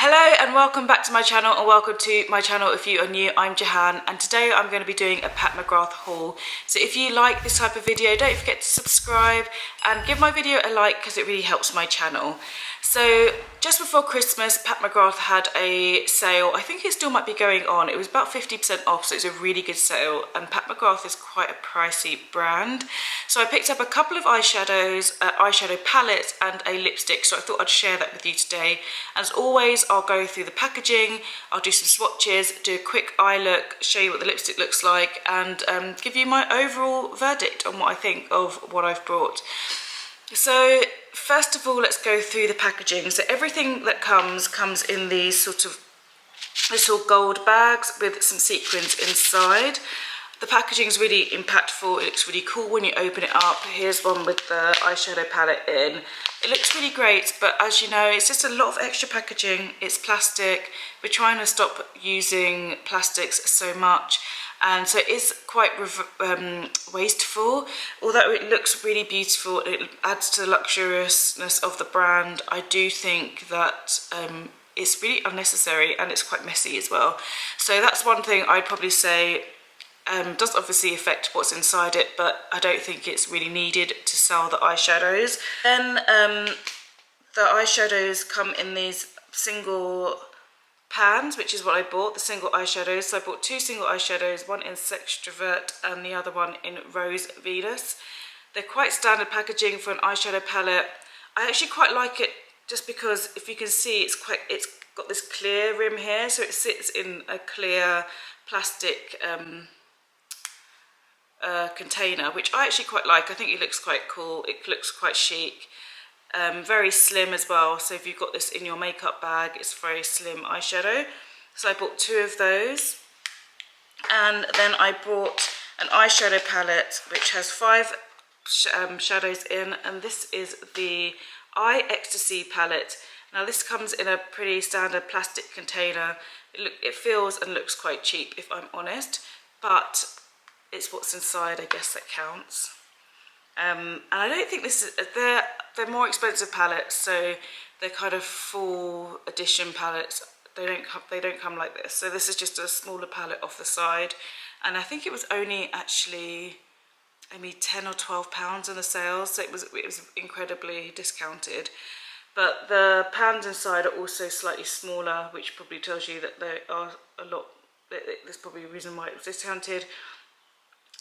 Hello and welcome back to my channel, and welcome to my channel if you are new. I'm Jahan and today I'm going to be doing a Pat McGrath haul. So if you like this type of video, don't forget to subscribe and give my video a like because it really helps my channel. So just before Christmas, Pat McGrath had a sale. I think it still might be going on. It was about 50% off, so it's a really good sale, and Pat McGrath is quite a pricey brand. So I picked up a couple of eyeshadows, eyeshadow palettes and a lipstick, so I thought I'd share that with you today. As always, I'll go through the packaging, I'll do some swatches, do a quick eye look, show you what the lipstick looks like, and give you my overall verdict on what I think of what I've brought. So first of all, let's go through the packaging. So everything that comes in these sort of little gold bags with some sequins inside. The packaging is really impactful. It looks really cool when you open it up. Here's one with the eyeshadow palette in. It looks really great, but as you know, it's just a lot of extra packaging. It's plastic. We're trying to stop using plastics so much, and so it is quite wasteful. Although it looks really beautiful, it adds to the luxuriousness of the brand. I do think that it's really unnecessary, and it's quite messy as well. So that's one thing I'd probably say. Does obviously affect what's inside it, but I don't think it's really needed to sell the eyeshadows. Then the eyeshadows come in these single pans, which is what I bought, the single eyeshadows. So I bought two single eyeshadows, one in Extravert and the other one in Rose Venus. They're quite standard packaging for an eyeshadow palette. I actually quite like it just because, if you can see, it's got this clear rim here, so it sits in a clear plastic container, which I actually quite like. I think it looks quite cool. It looks quite chic. Very slim as well, so if you've got this in your makeup bag, it's very slim eyeshadow. So I bought two of those, and then I bought an eyeshadow palette which has 5 shadows in, and this is the Ecstasy Palette. Now this comes in a pretty standard plastic container. It feels and looks quite cheap, if I'm honest, but it's what's inside, I guess, that counts. And I don't think this is, they're more expensive palettes, so they're kind of full edition palettes. They don't come like this. So this is just a smaller palette off the side, and I think it was only actually maybe 10 or 12 pounds in the sales, so it was incredibly discounted. But the pans inside are also slightly smaller, which probably tells you that they are a lot. There's probably a reason why it was discounted.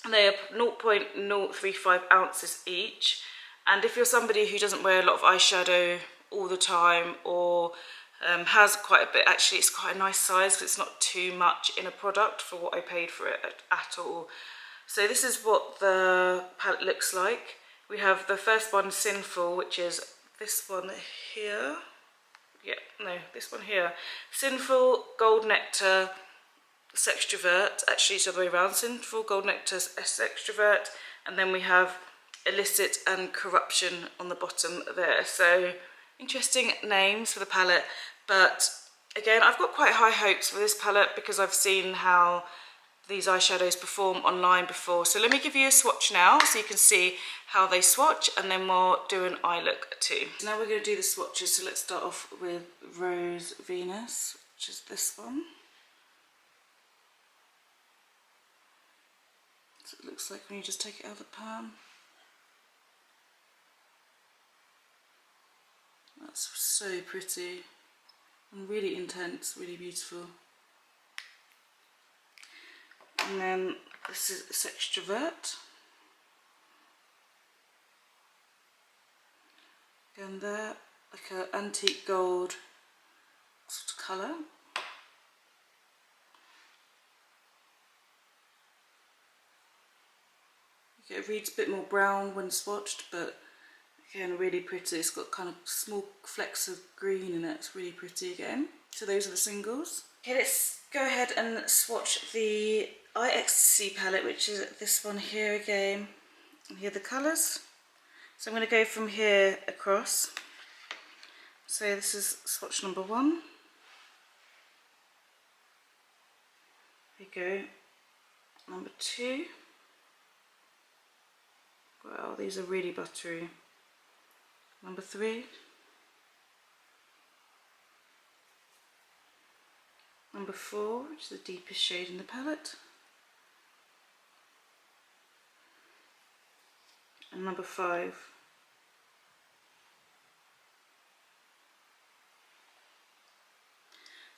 And they are 0.035 ounces each. And if you're somebody who doesn't wear a lot of eyeshadow all the time, or has quite a bit, actually it's quite a nice size because it's not too much in a product for what I paid for it at all. So this is what the palette looks like. We have the first one, Sinful, which is this one here. Yeah, no, this one here. Sinful, Gold Nectar, Extravert, actually it's the other way around, Sinful, Gold Nectar, Extravert, and then we have Illicit and Corruption on the bottom there. So interesting names for the palette, but again, I've got quite high hopes for this palette because I've seen how these eyeshadows perform online before. So let me give you a swatch now so you can see how they swatch, and then we'll do an eye look too. Now we're going to do the swatches, so let's start off with Rose Venus, which is this one. So it looks like when you just take it out of the pan. That's so pretty and really intense, really beautiful. And then this is Extravert. Again there, like an antique gold sort of colour. It reads a bit more brown when swatched, but again, really pretty. It's got kind of small flecks of green in it. It's really pretty again. So those are the singles. Okay, let's go ahead and swatch the Ixc palette, which is this one here again. And here are the colours. So I'm going to go from here across. So this is swatch number 1. Here we go. Number 2. Wow, these are really buttery. Number 3. Number 4, which is the deepest shade in the palette. And number 5.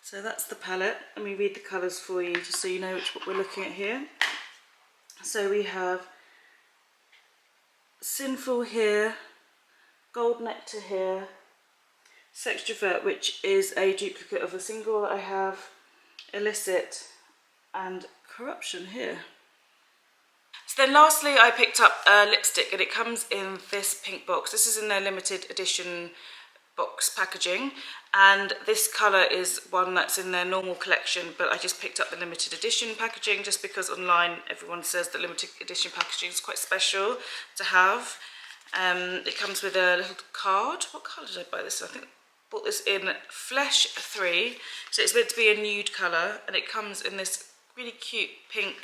So that's the palette. Let me read the colours for you just so you know what we're looking at here. So we have Sinful here, Gold Nectar here, Sextrovert, which is a duplicate of a single that I have, Illicit, and Corruption here. So then lastly I picked up a lipstick, and it comes in this pink box. This is in their limited edition box packaging, and this colour is one that's in their normal collection, but I just picked up the limited edition packaging just because online everyone says that limited edition packaging is quite special to have. It comes with a little card. What colour did I buy this in? I think I bought this in Flesh 3, so it's meant to be a nude colour, and it comes in this really cute pink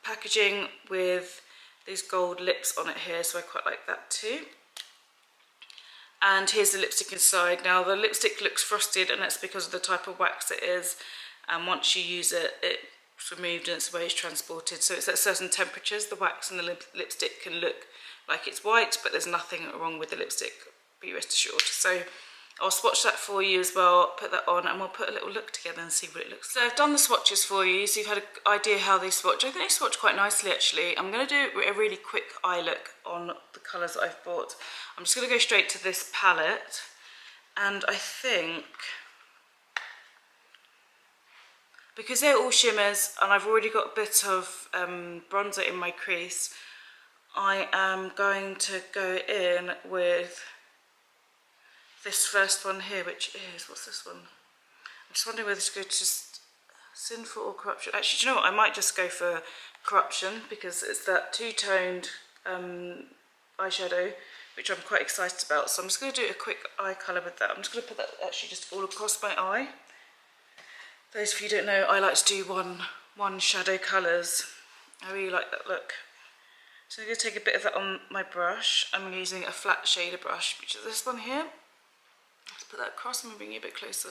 packaging with these gold lips on it here, so I quite like that too. And here's the lipstick inside. Now the lipstick looks frosted, and that's because of the type of wax it is, and once you use it, it's removed and its way is transported. So it's at certain temperatures, the wax in the lipstick can look like it's white, but there's nothing wrong with the lipstick, be rest assured. So I'll swatch that for you as well, put that on, and we'll put a little look together and see what it looks like. So I've done the swatches for you, so you've had an idea how they swatch. I think they swatch quite nicely actually. I'm going to do a really quick eye look on the colours that I've bought. I'm just going to go straight to this palette, and I think, because they're all shimmers and I've already got a bit of bronzer in my crease, I am going to go in with this first one here, which is, what's this one? I'm just wondering whether to go to just Sinful or Corruption. Actually, do you know what? I might just go for Corruption, because it's that two-toned eyeshadow, which I'm quite excited about. So I'm just going to do a quick eye colour with that. I'm just going to put that actually just all across my eye. Those of you who don't know, I like to do one shadow colours. I really like that look. So I'm going to take a bit of that on my brush. I'm using a flat shader brush, which is this one here. Let's put that across and bring you a bit closer.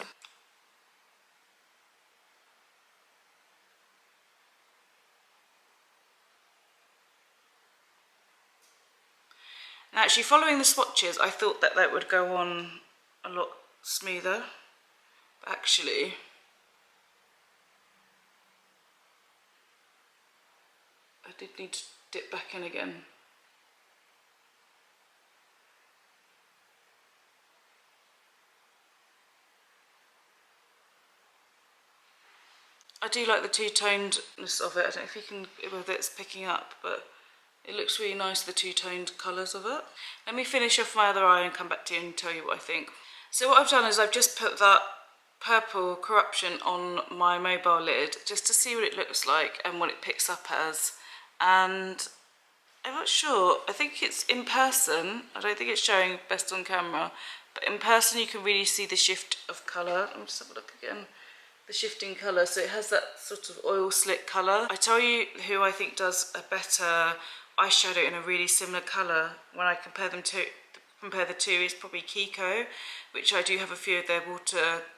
And actually, following the swatches, I thought that that would go on a lot smoother, but actually I did need to dip back in again. I do like the two-tonedness of it. I don't know if you can, whether it's picking up, but it looks really nice, the two-toned colours of it. Let me finish off my other eye and come back to you and tell you what I think. So what I've done is I've just put that purple Corruption on my mobile lid just to see what it looks like and what it picks up as. And I'm not sure, I think it's in person, I don't think it's showing best on camera, but in person you can really see the shift of colour. Let me just have a look again. The shifting colour, so it has that sort of oil slick colour. I tell you who I think does a better eyeshadow in a really similar colour when I compare the two is probably Kiko, which I do have a few of their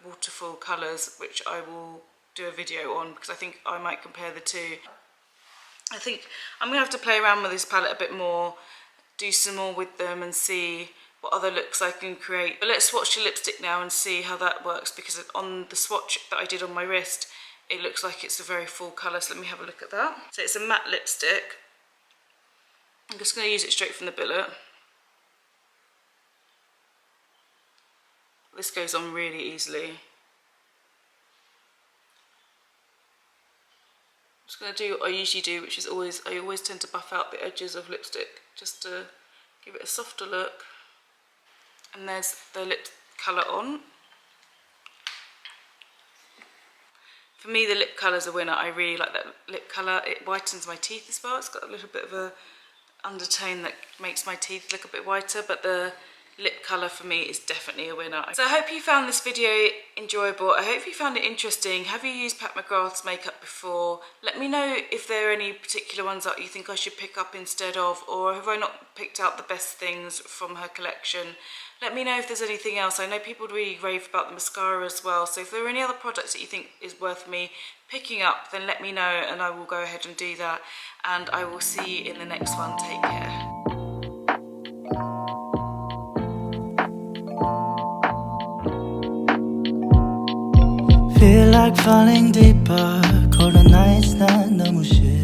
waterfall colours, which I will do a video on, because I think I might compare the two. I think I'm going to have to play around with this palette a bit more, do some more with them and see what other looks I can create. But let's swatch the lipstick now and see how that works, because on the swatch that I did on my wrist, it looks like it's a very full colour, so let me have a look at that. So it's a matte lipstick. I'm just going to use it straight from the billet. This goes on really easily. I'm just going to do what I usually do, which is I always tend to buff out the edges of lipstick just to give it a softer look. And there's the lip colour on. For me, the lip colour's a winner. I really like that lip colour. It whitens my teeth as well. It's got a little bit of a undertone that makes my teeth look a bit whiter, but the lip colour for me is definitely a winner. So I hope you found this video enjoyable. I hope you found it interesting. Have you used Pat McGrath's makeup before? Let me know if there are any particular ones that you think I should pick up instead of, or have I not picked out the best things from her collection? Let me know if there's anything else. I know people really rave about the mascara as well, so if there are any other products that you think is worth me picking up, then let me know and I will go ahead and do that. And I will see you in the next one. Take care. Feel like falling deeper. Colder nights 난 너무 싫어.